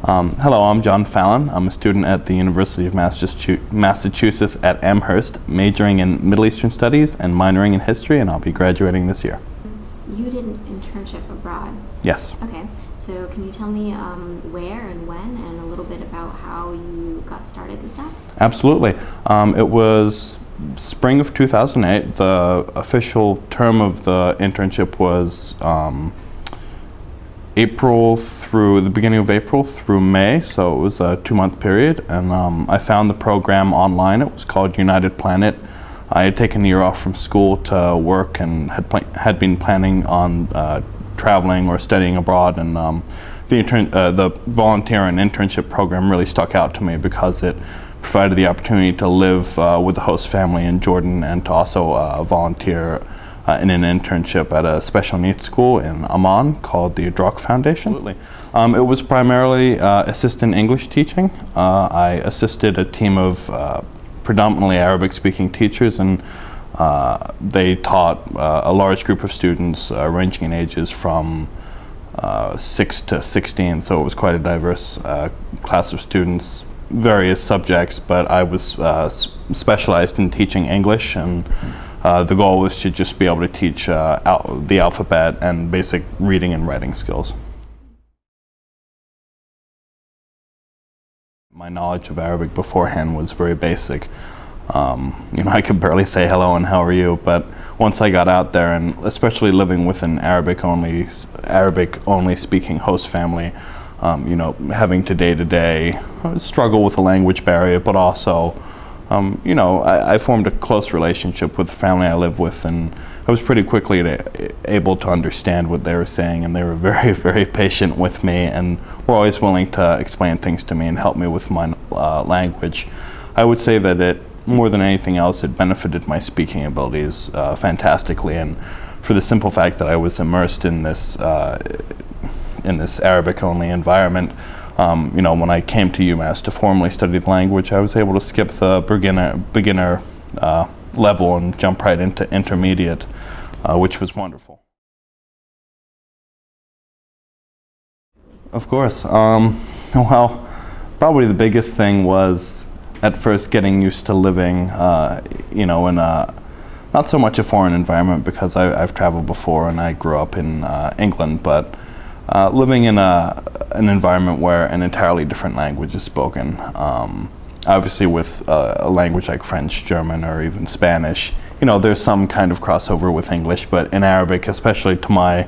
Hello, I'm John Fallon. I'm a student at the University of Massachusetts at Amherst, majoring in Middle Eastern Studies and minoring in History, and I'll be graduating this year. You did an internship abroad. Yes. Okay, so can you tell me where and when, and a little bit about how you got started with that? Absolutely. It was spring of 2008. The official term of the internship was the beginning of April through May, so it was a 2-month period, and I found the program online. It was called United Planet. I had taken a year off from school to work and had been planning on traveling or studying abroad, and the volunteer and internship program really stuck out to me because it provided the opportunity to live with the host family in Jordan and to also volunteer in an internship at a special needs school in Amman called the Adrak Foundation. It was primarily assistant English teaching. I assisted a team of predominantly Arabic-speaking teachers, and they taught a large group of students ranging in ages from 6 to 16, so it was quite a diverse class of students, various subjects, but I was specialized in teaching English, and the goal was to just be able to teach the alphabet and basic reading and writing skills. My knowledge of Arabic beforehand was very basic. I could barely say hello and how are you, but once I got out there, and especially living with an Arabic-only speaking host family, having to day-to-day struggle with the language barrier, but also I formed a close relationship with the family I live with, and I was pretty quickly able to understand what they were saying, and they were very, very patient with me and were always willing to explain things to me and help me with my language. I would say that more than anything else, it benefited my speaking abilities fantastically, and for the simple fact that I was immersed in this Arabic-only environment. When I came to UMass to formally study the language, I was able to skip the beginner level and jump right into intermediate, which was wonderful. Of course. Well, probably the biggest thing was at first getting used to living, in a not so much a foreign environment, because I've traveled before and I grew up in England, but living in an environment where an entirely different language is spoken. Obviously with a language like French, German, or even Spanish, there's some kind of crossover with English, but in Arabic, especially to my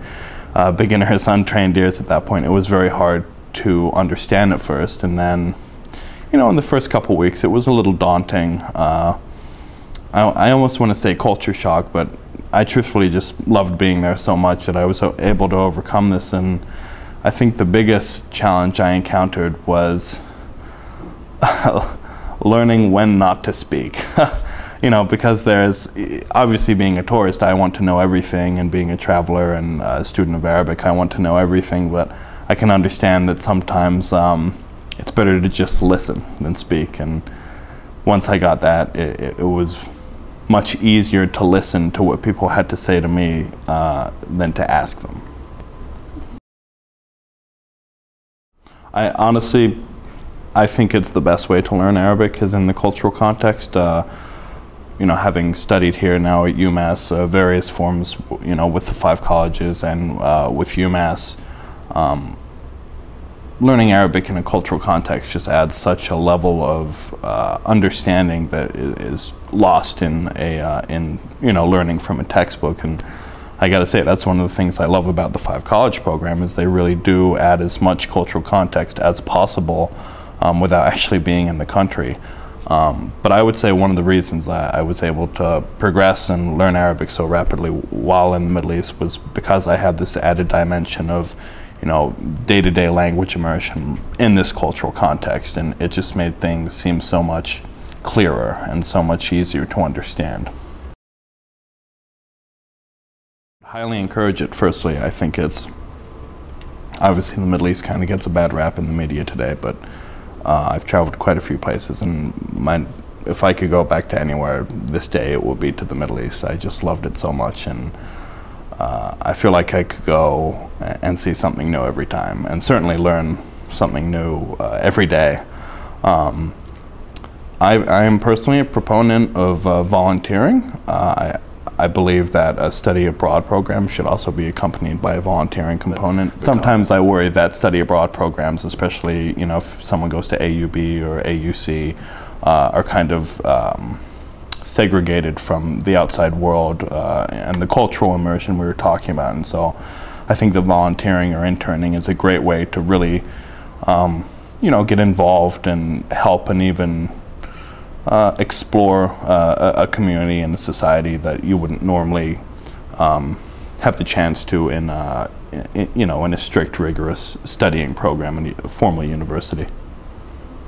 beginners, untrained ears at that point, it was very hard to understand at first, and then in the first couple weeks it was a little daunting. I almost want to say culture shock, but I truthfully just loved being there so much that I was able to overcome this, and I think the biggest challenge I encountered was learning when not to speak. Because there's, obviously being a tourist, I want to know everything, and being a traveler and a student of Arabic, I want to know everything, but I can understand that sometimes it's better to just listen than speak, and once I got that, it was much easier to listen to what people had to say to me than to ask them. I think it's the best way to learn Arabic is in the cultural context. Having studied here now at UMass, various forms, with the 5 colleges and with UMass, learning Arabic in a cultural context just adds such a level of understanding that is lost in learning from a textbook. And I got to say, that's one of the things I love about the 5 college program, is they really do add as much cultural context as possible without actually being in the country. But I would say one of the reasons I was able to progress and learn Arabic so rapidly while in the Middle East was because I had this added dimension of day-to-day language immersion in this cultural context, and it just made things seem so much clearer and so much easier to understand. Highly encourage it. Firstly, I think it's, obviously the Middle East kind of gets a bad rap in the media today, but I've traveled to quite a few places, and if I could go back to anywhere this day, it would be to the Middle East. I just loved it so much, and I feel like I could go and see something new every time, and certainly learn something new every day. I am personally a proponent of volunteering. I believe that a study abroad program should also be accompanied by a volunteering component. Sometimes I worry that study abroad programs, especially if someone goes to AUB or AUC, are kind of segregated from the outside world and the cultural immersion we were talking about. And so I think the volunteering or interning is a great way to really get involved and help and even explore a community and a society that you wouldn't normally have the chance to in a strict, rigorous studying program in a formal university.